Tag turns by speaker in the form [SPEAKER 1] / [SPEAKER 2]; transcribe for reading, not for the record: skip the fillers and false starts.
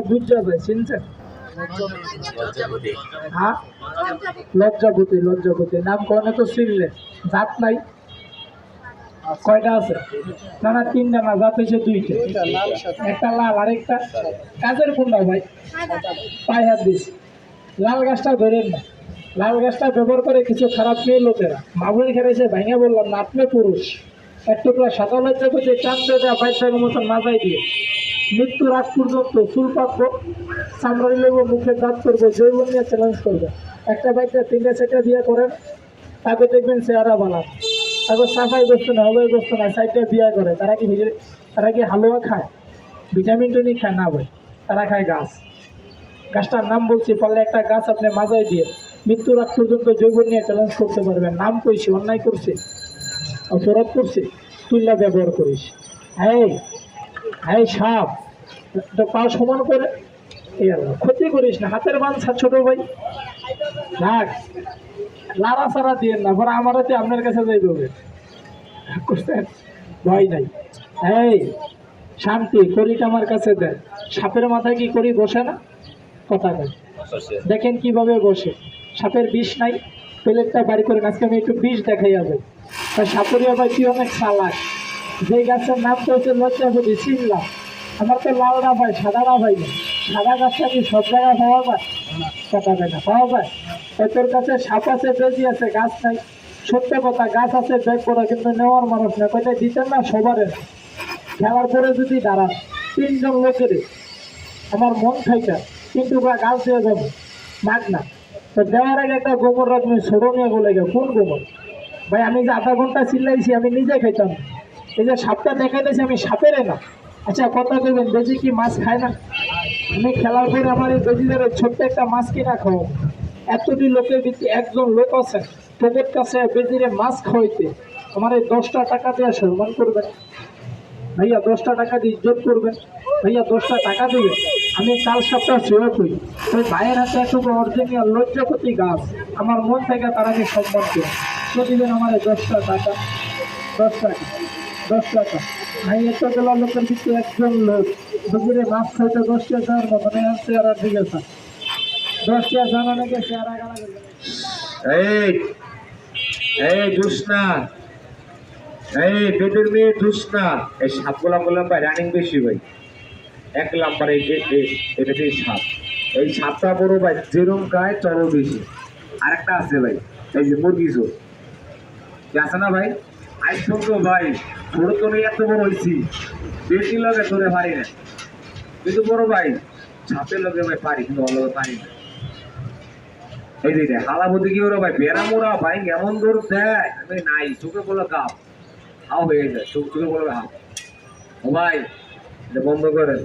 [SPEAKER 1] বুঝা যায় চিনছেন? হ্যাঁ, লজ্জাপতি। লজ্জাপতি নাম কনে তো চিনলে? জাত নাই? কয়টা আছে? না না, তিনটা না, জাত হয়েছে দুইটা। একটা লাল আর একটা কাজের কোনটা ভাই? পায়ে হাত দিস। লাল গাছটা ধরেন না, লাল গাছটা ব্যবহার করে কিছু খারাপ মেয়ে লোকেরা মাগুরি খেলেছে ভাইঙা বললাম না, আপনি পুরুষ একটু প্রায় সাদা লজ্জাপতি চান দেওয়া বাইশটার মতন মাথায় দিয়ে মৃত্যুর আগ পর্যন্ত চুল পাকবো, চামড়ারি লেবো, মুখে দাঁত করবো, জৈব নিয়ে চ্যালেঞ্জ করবে। একটা বাইকটা তিনটা চারটা দিয়ে করেন, তাকে দেখবেন চেহারা বানান। তারপর সাফাই বস্তু না, হলুদ বস্তু না, সাইডটা বিয়ে করে। তারা কি হালুয়া খায়? ভিটামিন টনিক খায় না ভাই, তারা খায় গাছ। গাছটার নাম বলছি, পারলে একটা গাছ আপনি মাজায় দিয়ে মৃত্যুর আগ পর্যন্ত জৈব নিয়ে চ্যালেঞ্জ করতে পারবেন। নাম কইছি, অন্যায় করছে, অপরাধ করছে, তুইলা ব্যবহার করিস। হ্যাঁ হ্যাঁ, সাপ পা সমান করে ক্ষতি করিস না, হাতের বাঁধা ছোট ভাই। রাখ, লাড়া ছাড়া দিয়ে না, পরে আমার হাতে আপনার কাছে যাইবে ভয় নাই। এই শান্তি, করিটা আমার কাছে দেন। সাপের মাথায় কি করি বসে না? কথা নেই, দেখেন কিভাবে বসে। সাপের বিষ নাই, প্লেটটা বাড়ি করে আজকে আমি একটু বিষ দেখাই যাবে। সাপুরিয়া ভাই তুই অনেক চালাক। যে গাছের নাম তো হচ্ছে লজ্জাপতি, চিনলাম। আমার তো লাল না ভাই, সাদা না ভাই, সাদা গাছটা কি সব জায়গায় পাওয়া যায়? কথা যায় না, পাওয়া যায়। তোর কাছে সাপ আছে, বেজি আছে, গাছ নাই। সত্য কথা, গাছ আছে ব্যাগ করা, কিন্তু নেওয়ার মানুষ না। কয়টা দিতেন না সবারে না। খেলার পরে যদি দাঁড়ান তিনজন লোকের আমার মন খাইটা, কিন্তু বা গাছ দিয়ে যাবো মাগ না। তো দেওয়ার আগে একটা গোবর রাখবেন, ছোটো নিয়ে বলে গে কোন গোবর ভাই? আমি যে আধা ঘন্টা চিল্লাইছি, আমি নিজে খাইতাম। এই যে সাপটা দেখাইতেছি, আমি সাপেরে না। আচ্ছা কথা বলবেন, বেজি কি মাছ খায় না? আমি খেলার পরে আমার এই বেজিদের ছোট্ট একটা মাছ কিনা খাওয়া। এতটি লোকের ভিত্তি একজন লোক আছে তোদের কাছে বেজিরে মাছ খাওয়াইতে, আমার এই 10টা টাকা দিয়ে সম্মান করবেন ভাইয়া, 10টা টাকা দিয়ে ইজ্জত করবেন ভাইয়া, 10টা টাকা দেবে। আমি কাল সপ্তাহ ছেড়ে করি ওই ভাইয়ের হাতে একটু অরিজিনাল লজ্জাপতি গাছ, আমার মন থেকে তার আমি সম্মান করি। তো দিবেন আমার 10টা টাকা, 10 টাকা, 10 টাকা। ভাই এত গেলা লোকের ভিতরে একজন লোক দুপুরে মাছ খাইতে 10টা দেওয়ার মতো চেহারা দিকে 10টা জানানো গেছে চেহারা গালা।
[SPEAKER 2] এই এই দুষ্ণা, এই বেদের মেয়ে দুষ্ণা, এই সাপগুলা বললাম ভাই রানিং বেশি ভাই। 1 নাম্বার এটা দিয়ে সাপ। এই সাপটা বড় ভাই, যেরকম গায়ে চরও বেশি। আরেকটা আছে ভাই, এই যে মুরগি চোর আছে না ভাই, আজ তো ভাই ছোট তো নেই, এত বড় হয়েছি, বেশি লগে ধরে পারি না। কিন্তু বড় ভাই সাপের লগে ভাই পারি, কিন্তু অলগে পারি না। এই যে হালাবতি কি ওরা ভাই বেড়া মোড়া ভাই এমন দৌড় দেয়, আমি নাই চোখে বলো কাপ হাও হয়ে যায়, চোখে বলো হাও। ও ভাই এটা বন্ধ করেন।